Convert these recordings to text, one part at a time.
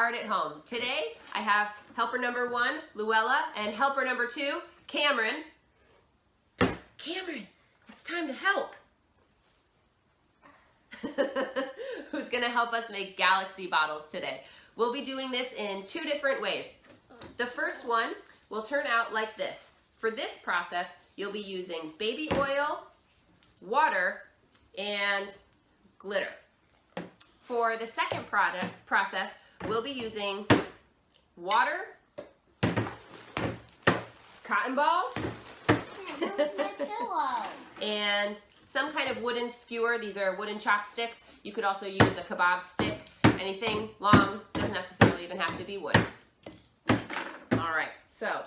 art at home. Today I have helper number 1, Luella, and helper number 2, Cameron. Cameron, it's time to help. Who's gonna help us make galaxy bottles today. We'll be doing this in 2 different ways. The first one will turn out like this. For this process, you'll be using baby oil, water, and glitter. For the second process, we'll be using water, cotton balls, and some kind of wooden skewer. These are wooden chopsticks. You could also use a kebab stick. Anything long, doesn't necessarily even have to be wood. All right, so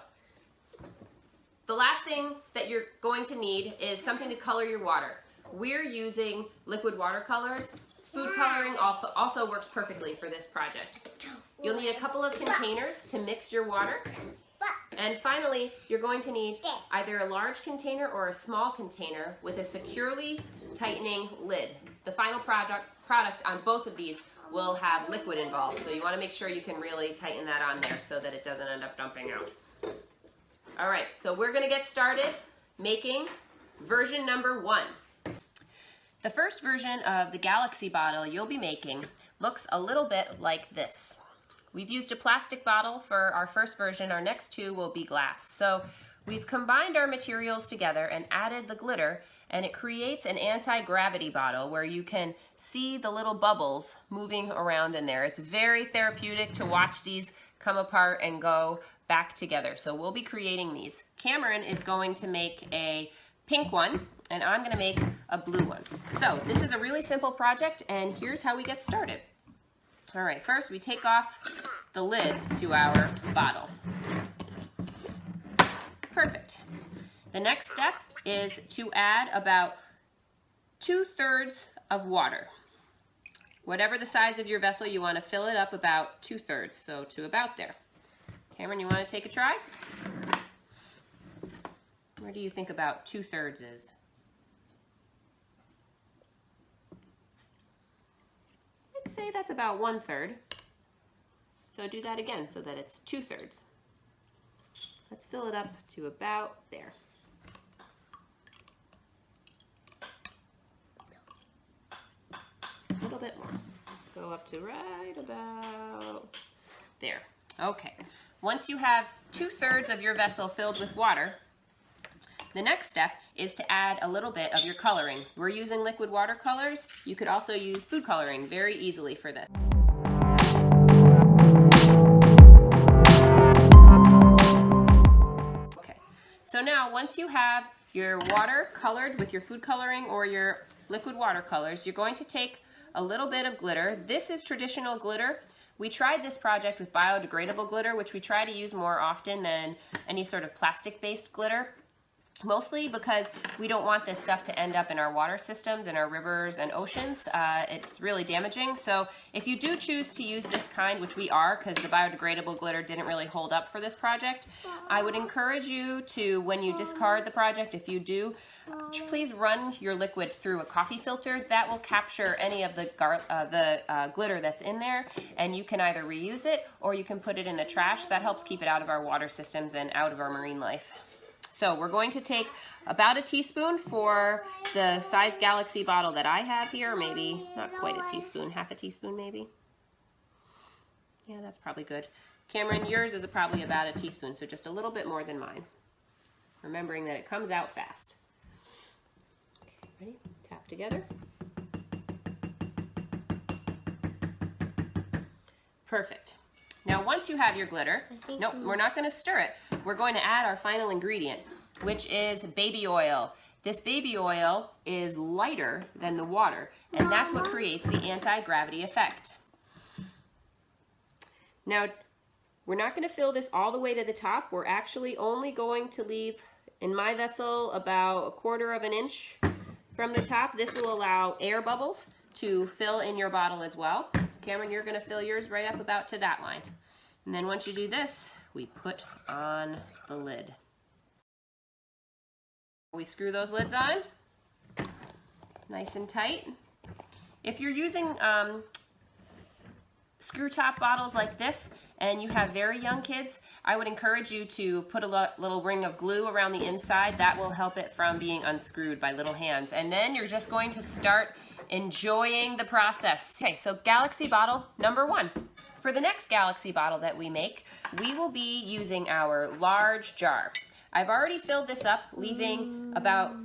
the last thing that you're going to need is something to color your water. We're using liquid watercolors. Food coloring also works perfectly for this project. You'll need a couple of containers to mix your water. And finally, you're going to need either a large container or a small container with a securely tightening lid. The final product on both of these will have liquid involved, so you want to make sure you can really tighten that on there so that it doesn't end up dumping out. All right, so we're going to get started making version number 1. The first version of the galaxy bottle you'll be making looks a little bit like this. We've used a plastic bottle for our first version. Our next 2 will be glass. So we've combined our materials together and added the glitter, and it creates an anti-gravity bottle where you can see the little bubbles moving around in there. It's very therapeutic to watch these come apart and go back together. So we'll be creating these. Cameron is going to make a pink one, and I'm going to make a blue one. So this is a really simple project, and here's how we get started. All right, first we take off the lid to our bottle. Perfect. The next step is to add about 2/3 of water. Whatever the size of your vessel, you want to fill it up about 2/3, so to about there. Cameron, you want to take a try? Where do you think about 2/3 is? I'd say that's about 1/3. So do that again so that it's 2/3. Let's fill it up to about there. A little bit more. Let's go up to right about there. Okay. Once you have 2/3 of your vessel filled with water, the next step is to add a little bit of your coloring. We're using liquid watercolors. You could also use food coloring very easily for this. Okay, so now once you have your water colored with your food coloring or your liquid watercolors, you're going to take a little bit of glitter. This is traditional glitter. We tried this project with biodegradable glitter, which we try to use more often than any sort of plastic-based glitter. Mostly because we don't want this stuff to end up in our water systems, in our rivers and oceans. It's really damaging. So if you do choose to use this kind, which we are because the biodegradable glitter didn't really hold up for this project, I would encourage you to, when you discard the project, if you do, please run your liquid through a coffee filter. That will capture any of the glitter that's in there, and you can either reuse it or you can put it in the trash. That helps keep it out of our water systems and out of our marine life. So we're going to take about a teaspoon for the size galaxy bottle that I have here, maybe not quite a teaspoon, half a teaspoon maybe. Yeah, that's probably good. Cameron, yours is probably about a teaspoon, so just a little bit more than mine. Remembering that it comes out fast. Okay, ready? Tap together. Perfect. Now once you have your glitter, nope, we're not going to stir it. We're going to add our final ingredient, which is baby oil. This baby oil is lighter than the water, and that's what creates the anti-gravity effect. Now, we're not going to fill this all the way to the top. We're actually only going to leave, in my vessel, about 1/4 of an inch from the top. This will allow air bubbles to fill in your bottle as well. Cameron, you're going to fill yours right up about to that line. And then once you do this, we put on the lid. We screw those lids on, nice and tight. If you're using screw top bottles like this and you have very young kids, I would encourage you to put a little ring of glue around the inside. That will help it from being unscrewed by little hands. And then you're just going to start enjoying the process. Okay, so Galaxy bottle number 1. For the next Galaxy bottle that we make, we will be using our large jar. I've already filled this up, leaving about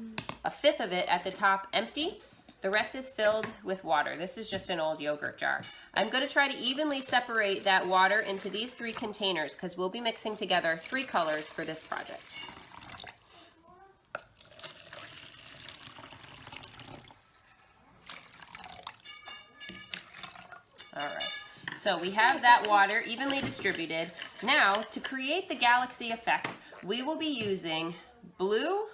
1/5 of it at the top empty. The rest is filled with water. This is just an old yogurt jar. I'm going to try to evenly separate that water into these 3 containers because we'll be mixing together 3 colors for this project. All right, so we have that water evenly distributed. Now, to create the galaxy effect, we will be using blue,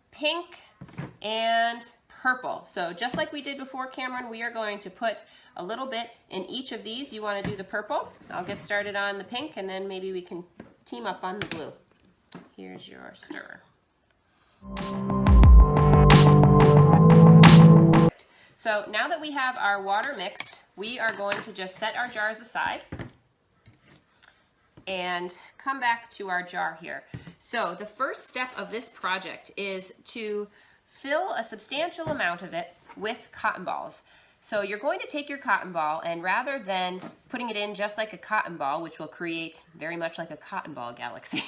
pink, and purple. So just like we did before, Cameron, we are going to put a little bit in each of these. You want to do the purple? I'll get started on the pink, and then maybe we can team up on the blue. Here's your stirrer. So now that we have our water mixed, we are going to just set our jars aside and come back to our jar here. So the first step of this project is to fill a substantial amount of it with cotton balls. So you're going to take your cotton ball, and rather than putting it in just like a cotton ball, which will create very much like a cotton ball galaxy,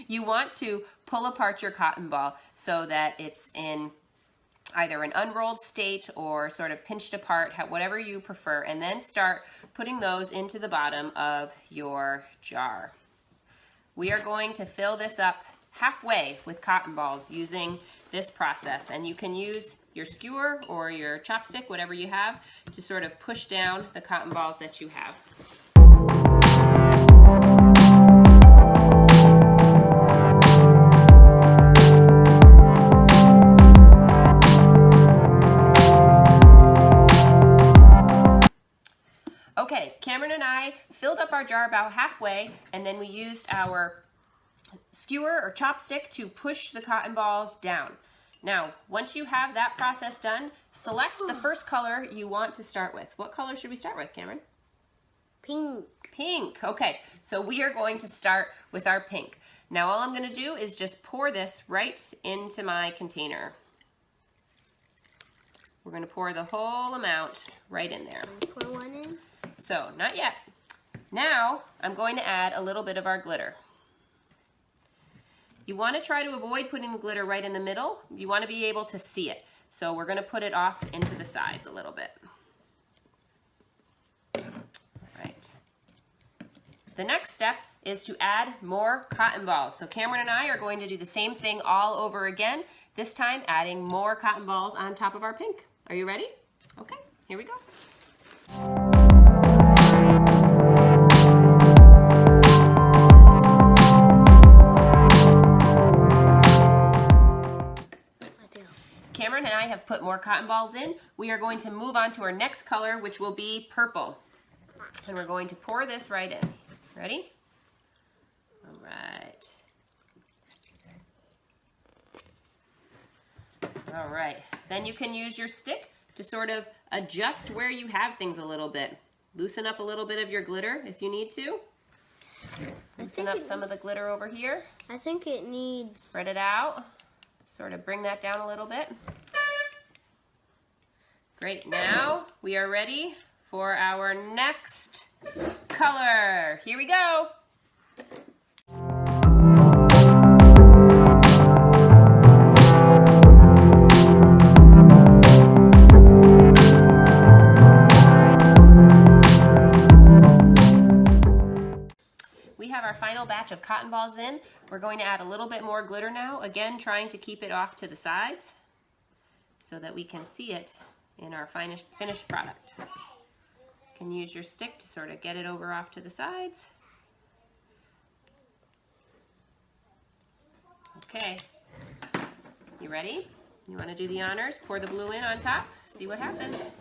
you want to pull apart your cotton ball so that it's in either an unrolled state or sort of pinched apart, whatever you prefer, and then start putting those into the bottom of your jar. We are going to fill this up halfway with cotton balls using this process, and you can use your skewer or your chopstick, whatever you have, to sort of push down the cotton balls that you have. Okay, Cameron and I filled up our jar about halfway, and then we used our skewer or chopstick to push the cotton balls down. Now, once you have that process done, select the first color you want to start with. What color should we start with, Cameron? Pink. Pink. Okay, so we are going to start with our pink. Now all I'm going to do is just pour this right into my container. We're going to pour the whole amount right in there. Pour one in? So, not yet. Now, I'm going to add a little bit of our glitter. You want to try to avoid putting the glitter right in the middle. You want to be able to see it. So we're going to put it off into the sides a little bit. All right. The next step is to add more cotton balls. So Cameron and I are going to do the same thing all over again, this time adding more cotton balls on top of our pink. Are you ready? Okay, here we go. Cameron and I have put more cotton balls in. We are going to move on to our next color, which will be purple. And we're going to pour this right in. Ready? All right. All right. Then you can use your stick to sort of adjust where you have things a little bit. Loosen up a little bit of your glitter if you need to. Loosen up some of the glitter over here. I think it needs... Spread it out. Sort of bring that down a little bit. Great, now we are ready for our next color. Here we go. We have our final batch of cotton balls in. We're going to add a little bit more glitter now, again trying to keep it off to the sides so that we can see it in our finished product. You can use your stick to sort of get it over off to the sides. Okay, you ready? You want to do the honors? Pour the blue in on top, see what happens.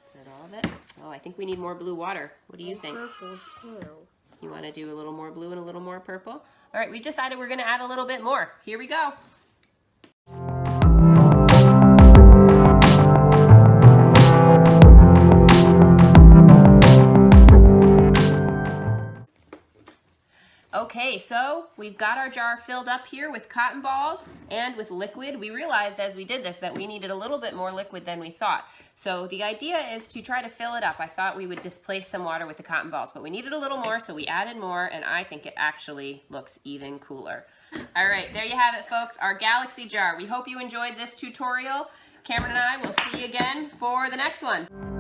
Is that all of it? Oh, I think we need more blue water. What do you think? Purple too. You want to do a little more blue and a little more purple? All right, we decided we're going to add a little bit more. Here we go. Okay, so we've got our jar filled up here with cotton balls and with liquid. We realized as we did this that we needed a little bit more liquid than we thought. So the idea is to try to fill it up. I thought we would displace some water with the cotton balls, but we needed a little more, so we added more, and I think it actually looks even cooler. All right, there you have it, folks, our galaxy jar. We hope you enjoyed this tutorial. Cameron and I will see you again for the next one.